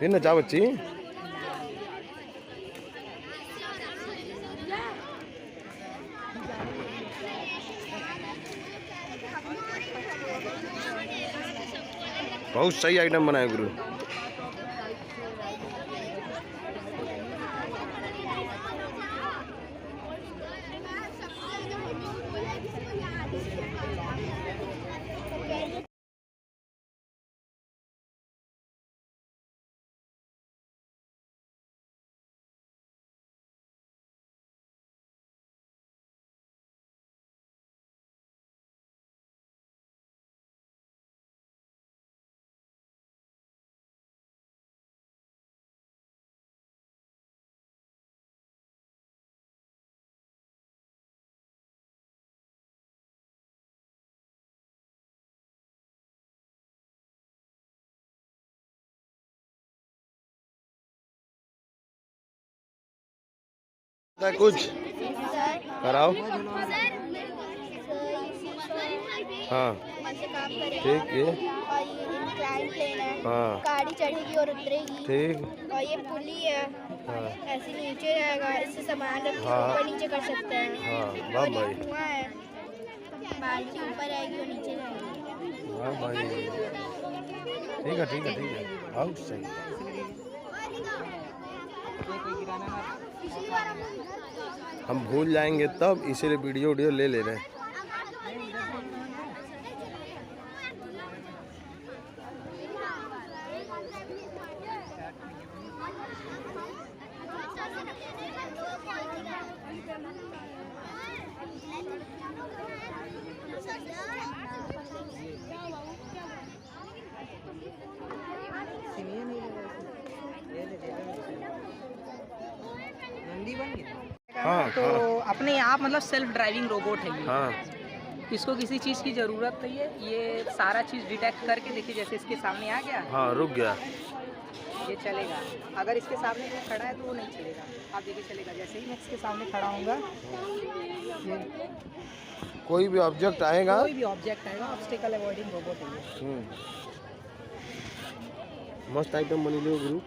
ये नचा बच्ची। बहुत सही आइटम बनाया गुरु। कुछ कराओ। हाँ ठीक है। हाँ गाड़ी चढ़ेगी और उतरेगी। ठीक। और ये पुली है। हाँ ऐसे नीचे जाएगा, इससे सामान रख के हाँ ऊपर नीचे कर सकते हैं। हाँ वाह और ये भाई। कुआं है, बाल्टी ऊपर आएगी और नीचे जाएगी। वाह भाई। ठीक है ठीक है ठीक है, बहुत सही। हम भूल जाएंगे तब, इसीलिए वीडियो ले रहे हैं। हाँ, तो अपने आप मतलब सेल्फ ड्राइविंग रोबोट है ये। हाँ इसको किसी चीज़ की ज़रूरत नहीं है, ये सारा चीज़ डिटेक्ट करके देखिए, जैसे इसके सामने आ गया, हाँ रुक गया, ये चलेगा। अगर इसके सामने कोई खड़ा है तो वो नहीं चलेगा, आप देखिए चलेगा। जैसे ही मैं इसके सामने खड़ा होऊंगा, कोई भी ऑब्जेक्ट आएगा, कोई भी ऑब्जेक्ट आएगा, ऑब्स्टिकल अवॉइडिंग रोबोट है ये। मस्त आइटम बनी लो गुरु।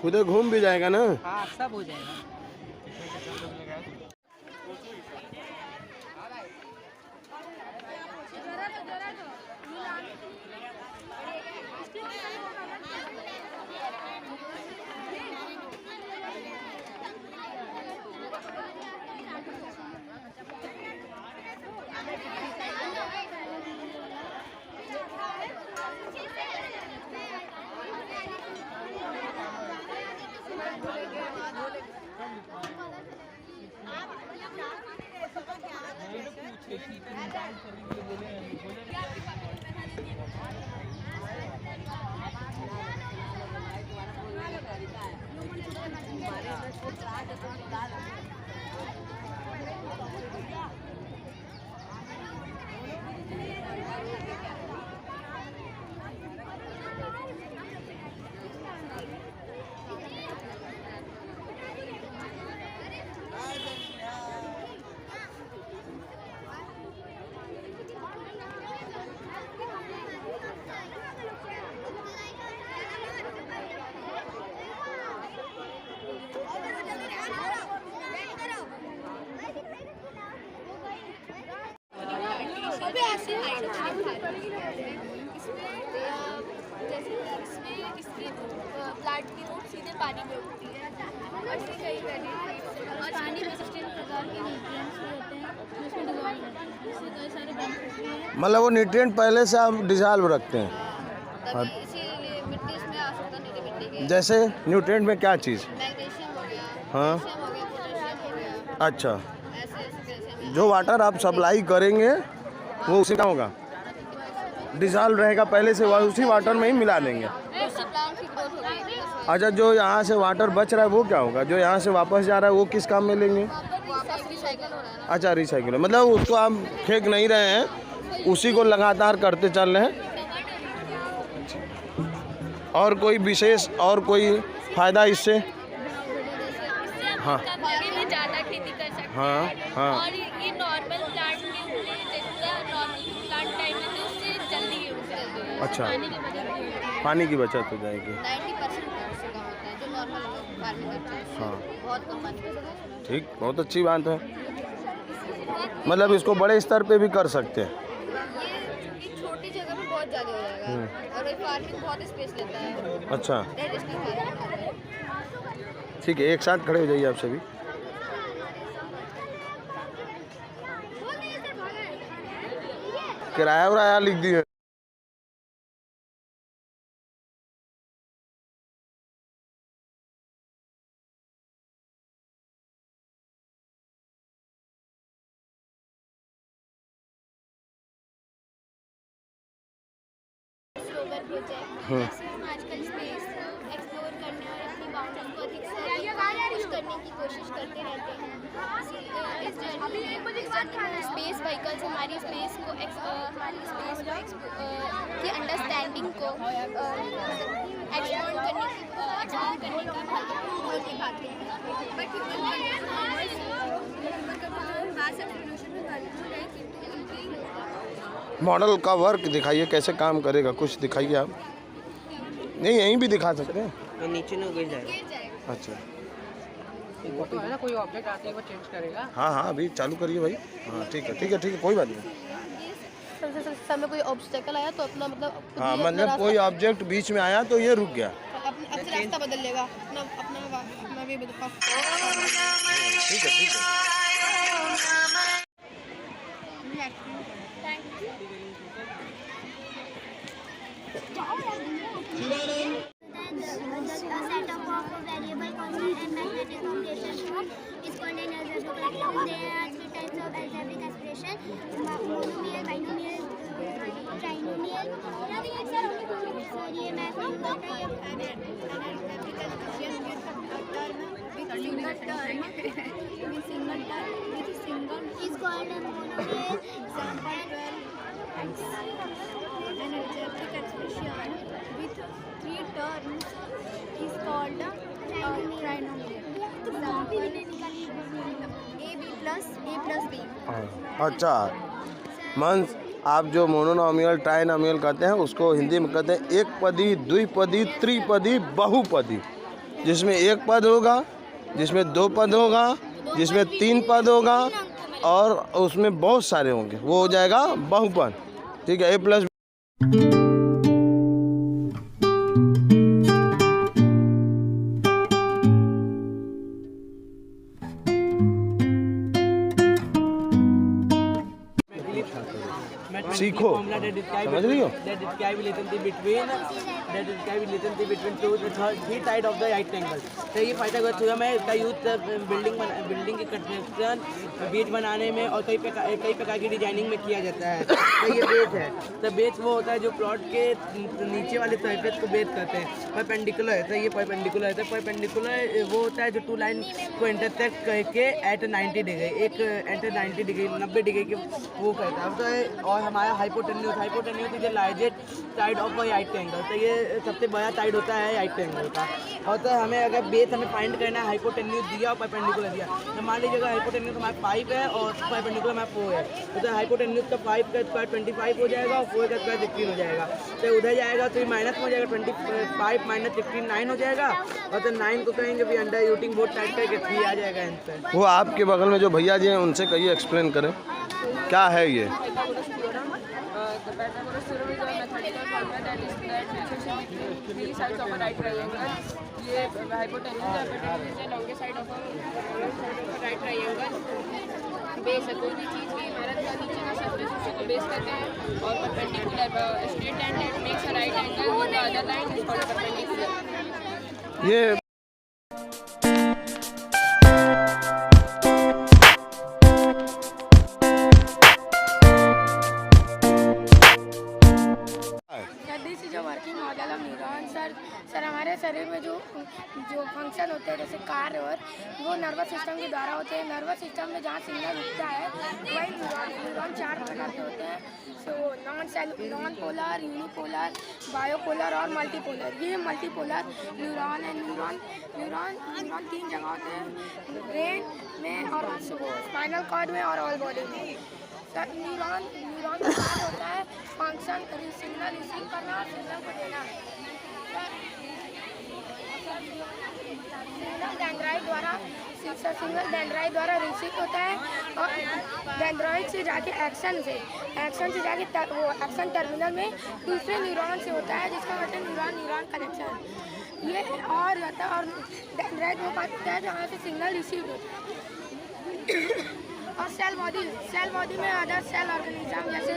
खुद घूम भी जाएगा ना। हाँ सब हो जाएगा। प्लांट की रूट सीधे पानी में उगती है और इसके कई बेनिफिट्स और पानी में 16 प्रकार के न्यूट्रिएंट्स भी होते हैं जो इसमें डिसॉल्व होते हैं, इससे कई सारे बेनिफिट्स भी हैं। मतलब वो न्यूट्रिएंट पहले से आप डिसॉल्व रखते हैं, तभी इसीलिए मिट्टी इसमें आवश्यकता नहीं थी मिट्टी की। जैसे न्यूट्रिएंट में क्या चीज़? मैग्नीशियम हो गया, हाँ। कैल्शियम हो गया, पोटेशियम हो गया, अच्छा, ऐसे कैसे जो वाटर आप सप्लाई करेंगे वो उसी का होगा, डिसॉल्व रहेगा पहले से, उसी वाटर में ही मिला देंगे। उससे प्लांट की ग्रोथ हो गई। अच्छा, जो यहाँ से वाटर बच रहा है वो क्या होगा? जो यहाँ से वापस जा रहा है वो किस काम में लेंगे? वापस रिसाइकल हो रहा है ना। अच्छा, रिसाइकिल, मतलब उसको आप फेंक नहीं रहे हैं, उसी को लगातार करते चल रहे हैं। और कोई विशेष और कोई फ़ायदा इससे? हाँ ज़्यादा खेती कर सकते हाँ, हैं। हाँ। और ये नॉर्मल प्लांट के लिए जितना नॉर्मल प्लांट टाइम है तो उससे जल्दी यूज करते हैं। अच्छा। पानी की बचत होती है। पानी की बचत हो जाएगी। 90% उससे कम होता है जो नॉर्मल फार्मिंग करते हैं उससे हाँ। बहुत कम पानी की बचत होती है। ठीक, बहुत अच्छी बात है। मतलब इसको बड़े स्तर पे भी कर सकते हैं। ये छोटी जगह में बहुत ज़्यादा हो जाएगा और ये फार्मिंग बहुत स्पेस लेता है। अच्छा, ट्रेडिशनल फार्मिंग। ठीक है, एक साथ खड़े हो जाइए आप सभी। किराया उराया लिख दिए। ग्लोबल प्रोजेक्ट जैसे हम आजकल स्पेस को एक्सप्लोर करने और अपनी बाउंड्री को अधिक से अधिक पुश करने की कोशिश करते रहते हैं। इस जर्नी में स्पेस व्हीकल्स हमारी स्पेस को की अंडरस्टैंडिंग को एक्सप्लोर करने की महत्वपूर्ण रोल निभाते हैं। बट मॉडल का वर्क दिखाइए, कैसे काम करेगा, कुछ दिखाइए आप। नहीं, यहीं भी दिखा सकते हैं। नीचे न गिर जाएगा। अच्छा, वो तो है ना, कोई ऑब्जेक्ट आते ही वो चेंज करेगा। हाँ हाँ, अभी चालू करिए भाई। हाँ ठीक है, ठीक है, ठीक है, कोई बात नहीं। सामने कोई ऑब्स्टेकल आया तो अपना मतलब हाँ, मतलब कोई ऑब्जेक्ट बीच में आया तो ये रुक गया। अपना रास्ता बदल लेगा अपना वे बदल। ठीक है, ठीक है। setup of a variable constant and magnetic rotation is called an algebraic expression. There are three types of algebraic expression: monomial, binomial, trinomial. So ये मैं is called a monomial. An algebraic expression with three terms is called trinomial. A plus B. अच्छा, मंस आप जो monomial trinomial कहते हैं उसको हिंदी में कहते हैं एक पदी, द्विपदी, त्रिपदी, बहुपदी। जिसमें एक पद होगा, जिसमें दो पद होगा, जिसमें तीन पद होगा और उसमें बहुत सारे होंगे, वो हो जाएगा बहुपद। ठीक है, A+। सीखो, समझ रही हो? तो ये फायदा मैं इसका यूज बिल्डिंग की कंस्ट्रक्शन, बेस बनाने में और कई प्रकार की डिजाइनिंग में किया जाता है। तो ये बेस है। तो बेस वो होता है जो प्लॉट के नीचे वाले सरफेस को बेस करते हैं। परपेंडिकुलर है, तो ये परपेंडिकुलर है। तो परपेंडिकुलर वो होता है जो टू लाइन को इंटरसेक्ट करके एट 90 डिग्री, एक एट 90 डिग्री 90 डिग्री के वो करता है। और हमारा hypotenuse is the largest side of a right angle. तो ये सबसे बड़ा साइड होता है राइट एंगल का। और तो हमें अगर बेस हमें फाइंड करना है, हाइपोटेन्यूज दिया और परपेंडिकुलर दिया, तो मान लीजिए अगर हाइपोटेन्यूज हमारा 5 है और परपेंडिकुलर हमारा 4 है, तो हाइपोटेन्यूज का 5 का स्क्वायर 25 हो जाएगा और 4 का स्क्वायर 16 हो जाएगा। तो उधर जाएगा तो माइनस में हो जाएगा, 25 माइनस 16 9 हो जाएगा। और तो 9 को कहेंगे भी अंडर रूटिंग बोर्ड टाइप करके 3 आ जाएगा आंसर। वो आपके बगल में जो भैया जी हैं उनसे कहिए, एक्सप्लेन करें क्या है ये। The Pythagoras theorem is a mathematical formula that is that relationship between three sides of a right triangle. ये hypotenuse is the longest side of a right triangle. Base है, कोई भी चीज़ की इमारत का नीचे का सरफेस उसी को बेस करते हैं। और perpendicular straight line that makes a right angle with the other line is called perpendicular. ये this is a working model of neuron. Sir हमारे शरीर में जो फंक्शन फंक्शन होते हैं जैसे कार, और वो नर्वस सिस्टम के द्वारा होते हैं। नर्वस सिस्टम में जहाँ सिग्नल उठता है वही न्यूरॉन 4 प्रकार के होते हैं। So non polar, unipolar, bipolar और मल्टीपोलर। ये मल्टीपोलर न्यूरॉन है। न्यूरॉन 3 जगह होते हैं, ब्रेन में और स्पाइनल कॉर्ड में और ऑल बॉडी में। न्यूरॉन का काम होता है फंक्शन, सिग्नल रिसीव करना और सिग्नल को देना। सिग्नल डेंड्राइट द्वारा रिसीव होता है और डेंड्राइट से जाके एक्शन से जाके वो एक्शन टर्मिनल में दूसरे न्यूरॉन से होता है, जिसका मतलब न्यूरॉन कनेक्शन ये और रहता है। और डेंड्राइट वो पार्ट होता है जहाँ से सिग्नल रिसीव होता है। और सेल बॉडी में अदर सेल ऑर्गेनिज्म जैसे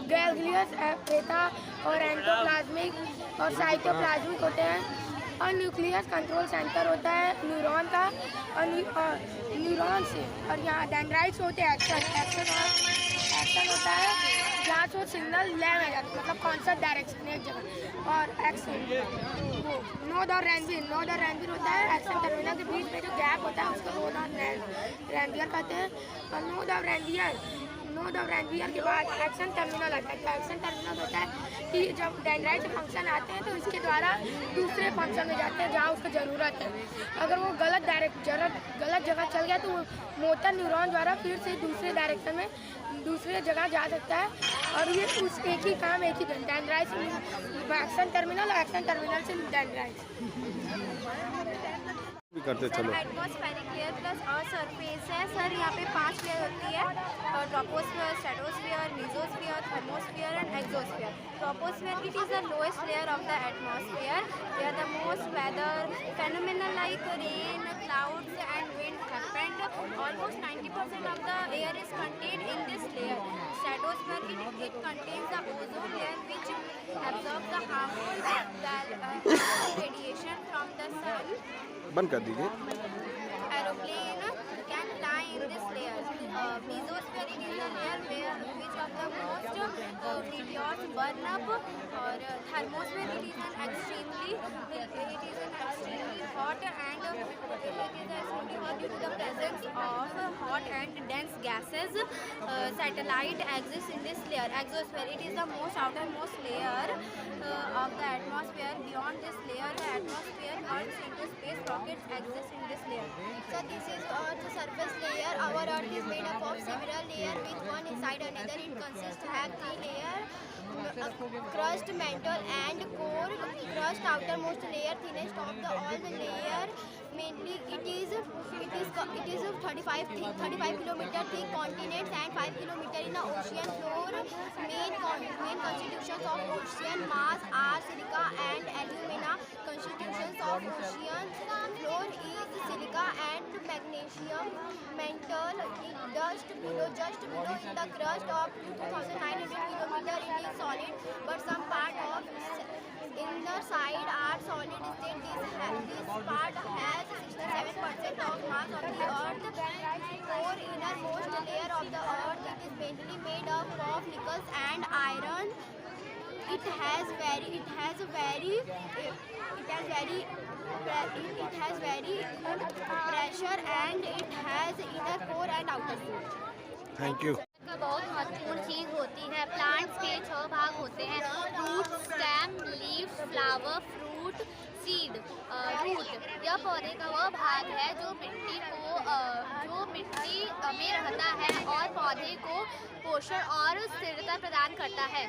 गैंग्लियस, एप्रेटा और एंडोप्लाज्मिक और साइटोप्लाज्मिक होते हैं। और न्यूक्लियस कंट्रोल सेंटर होता है न्यूरॉन का, और न्यूरॉन से और यहाँ डेंड्राइट्स होते हैं एक्शन होता है जहाँ से वो सिग्नल ले में जाता है, मतलब कौन सा डायरेक्शन एक जगह। और एक्शन वो नोड और रैनवीर होता है। एक्शन टर्मिनल के बीच में जो गैप होता है उसको नोड और रैनवीर कहते हैं। और नोड और रैनवीर के बाद एक्शन टर्मिनल आता है। एक्शन टर्मिनल होता है कि जब डेंड्राइट से फंक्शन आते हैं तो इसके द्वारा दूसरे फंक्शन में जाते हैं जहाँ उसको ज़रूरत है। अगर वो गलत जगह चल गया तो वो मोटर न्यूरॉन द्वारा फिर से दूसरे डायरेक्शन में दूसरे जगह जा सकता है। और ये उस एक ही काम एक ही डेंड्राइट से एक्शन टर्मिनल और एक्शन टर्मिनल से डेंड्राइट करते चलो। Atmospheric layer plus earth surface है सर। यहाँ पे 5 लेयर होती है, troposphere, stratosphere, mesosphere, thermosphere and exosphere. Troposphere it is the lowest layer of the atmosphere. Where the most weather phenomena like rain, clouds and wind happened. Almost 90% of the air is contained in this layer. Stratosphere it contains the ozone layer which absorbs the harmful radiation from the sun. बंद कर दीजिए। Aeroplane can fly in this layer. Mesosphere is the layer where which of the most meteors burn up. और thermosphere it is an extremely hot and it is extremely hot due to the presence of hot and dense gases. Satellite exists in this layer. Exosphere it is the most outermost layer of the atmosphere. Beyond this layer, the atmosphere, Earth's interspace rockets exist in this layer. So this is Earth's surface layer. Our Earth is made up of several layers, which one inside another. It consists have 3 layers: crust, mantle, and core. Crust, outermost layer, thinnest of all the layer. Mainly, it is 35 kilometer thick continents and 5 kilometer in the ocean floor. Main constitutions of ocean mass are silica and alumina. Constitutions of ocean floor is silica and magnesium. Mantle just below in the crust of 2,900 kilometer. It is solid, but some part of inner side are solid state. This part has 67% of mass of the earth. Core, innermost layer of the earth, it is mainly made up of nickels and iron. It has very pressure and it has inner core and outer core. Thank you. का बहुत महत्वपूर्ण चीज़ होती है। Plants के 6 भाग होते हैं: root, stem, leaf, flower, fruit, seed. Root यह पौधे का वह भाग है जो मिट्टी में रहता है और पौधे को पोषण और स्थिरता प्रदान करता है।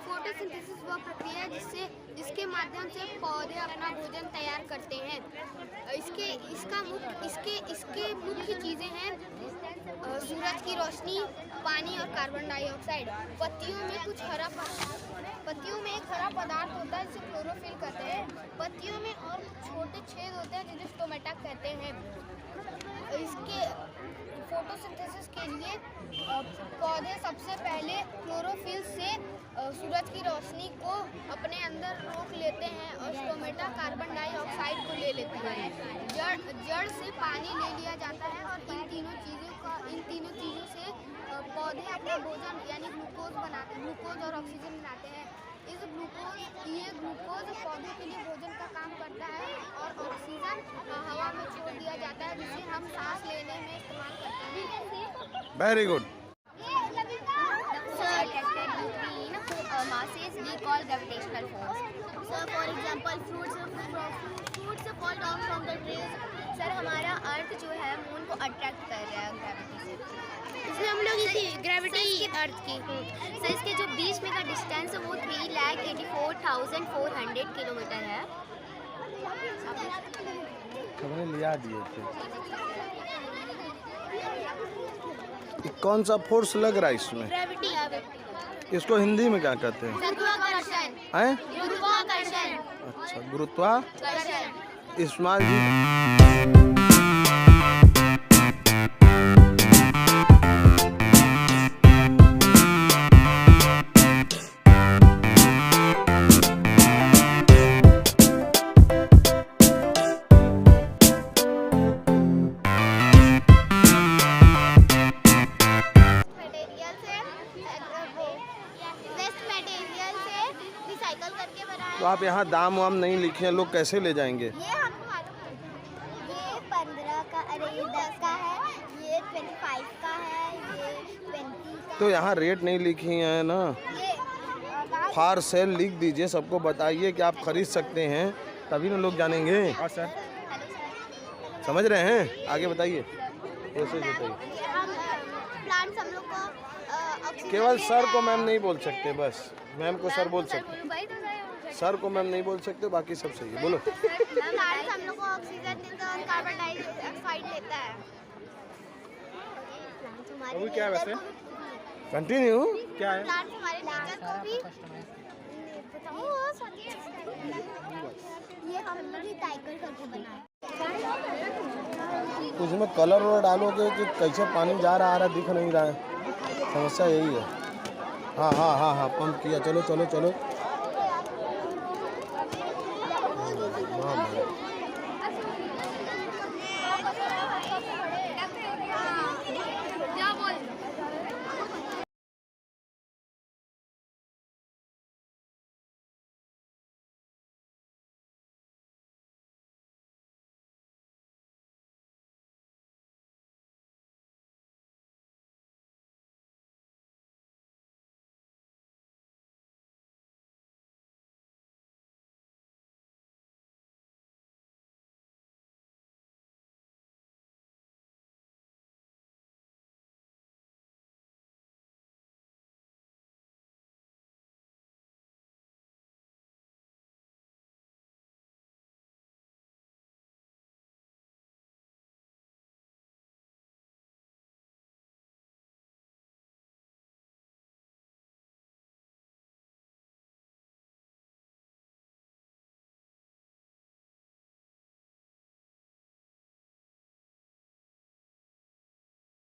फोटोसिंथेसिस वह प्रक्रिया है जिसके माध्यम से पौधे अपना भोजन तैयार करते हैं। इसके मुख्य चीज़ें हैं सूरज की रोशनी, पानी और कार्बन डाइऑक्साइड। पत्तियों में एक हरा पदार्थ होता है जिसे क्लोरोफिल कहते हैं। पत्तियों में और छोटे छेद होते हैं जिन्हें स्टोमेटा कहते हैं। इसके फोटोसिंथेसिस के लिए पौधे सबसे पहले क्लोरोफिल से सूरज की रोशनी को अपने अंदर रोक लेते हैं और स्टोमेटा कार्बन डाइऑक्साइड को ले लेते हैं। जड़ से पानी ले लिया जाता है और इन तीनों चीज़ों से पौधे अपना भोजन यानी ग्लूकोज और ऑक्सीजन बनाते हैं। ये ग्लूकोज पौधों के लिए भोजन का काम करता है और ऑक्सीजन हवा में छोड़ दिया जाता है जिसे हम सांस लेने में इस्तेमाल करते हैं। Very good. So attracted between masses we call gravitational force. So for example fruits fall down from the trees. Sir हमारा अर्थ जो है मून को अट्रैक्ट कर रहा है ग्रेविटी से। इसमें हम लोग इसी ग्रेविटी अर्थ की सर इसके जो बीच में का डिस्टेंस है वो 3,84,400 किलोमीटर है। हमने लिया दिए थे। कौन सा फोर्स लग रहा है इसमें? ग्रेविटी। इसको हिंदी में क्या कहते हैं? गुरुत्वाकर्षण। हैं? गुरुत्वाकर्षण। अच्छा, गुरुत्वाकर्षण। इस्माइल जी रिसाइकल करके बनाया। तो आप यहाँ दाम वाम नहीं लिखे हैं, लोग कैसे ले जाएंगे? ये हमको मालूम है। ये 15 का, अरे ये 10 का है, ये 25 का है, ये 20 का। तो यहाँ रेट नहीं लिखी है ना। ये फार सेल लिख दीजिए, सबको बताइए कि आप खरीद सकते हैं, तभी ना लोग जानेंगे। और सर समझ रहे हैं? आगे बताइए। ऐसे बताइए। हम प्लांट्स हम लोग को केवल सर को मैम नहीं बोल सकते, बस मैम को सर बोल सकते। सर को मैम नहीं बोल सकते, बाकी सब सही है। बोलो। प्लांट्स हम लोग को ऑक्सीजन देता है और कार्बन डाइऑक्साइड लेता है। अभी क्या है वैसे? कंटिन्यू क्या है? प्लांट्स हमारे नेचर को भी ये हम लोग रिसाइकल करके बनाए। उसमें कलर वलर डालोगे कि कैसे पानी जा रहा आ रहा दिख नहीं रहा है, समस्या यही है। हाँ हाँ हाँ हाँ, पंप किया। चलो चलो चलो।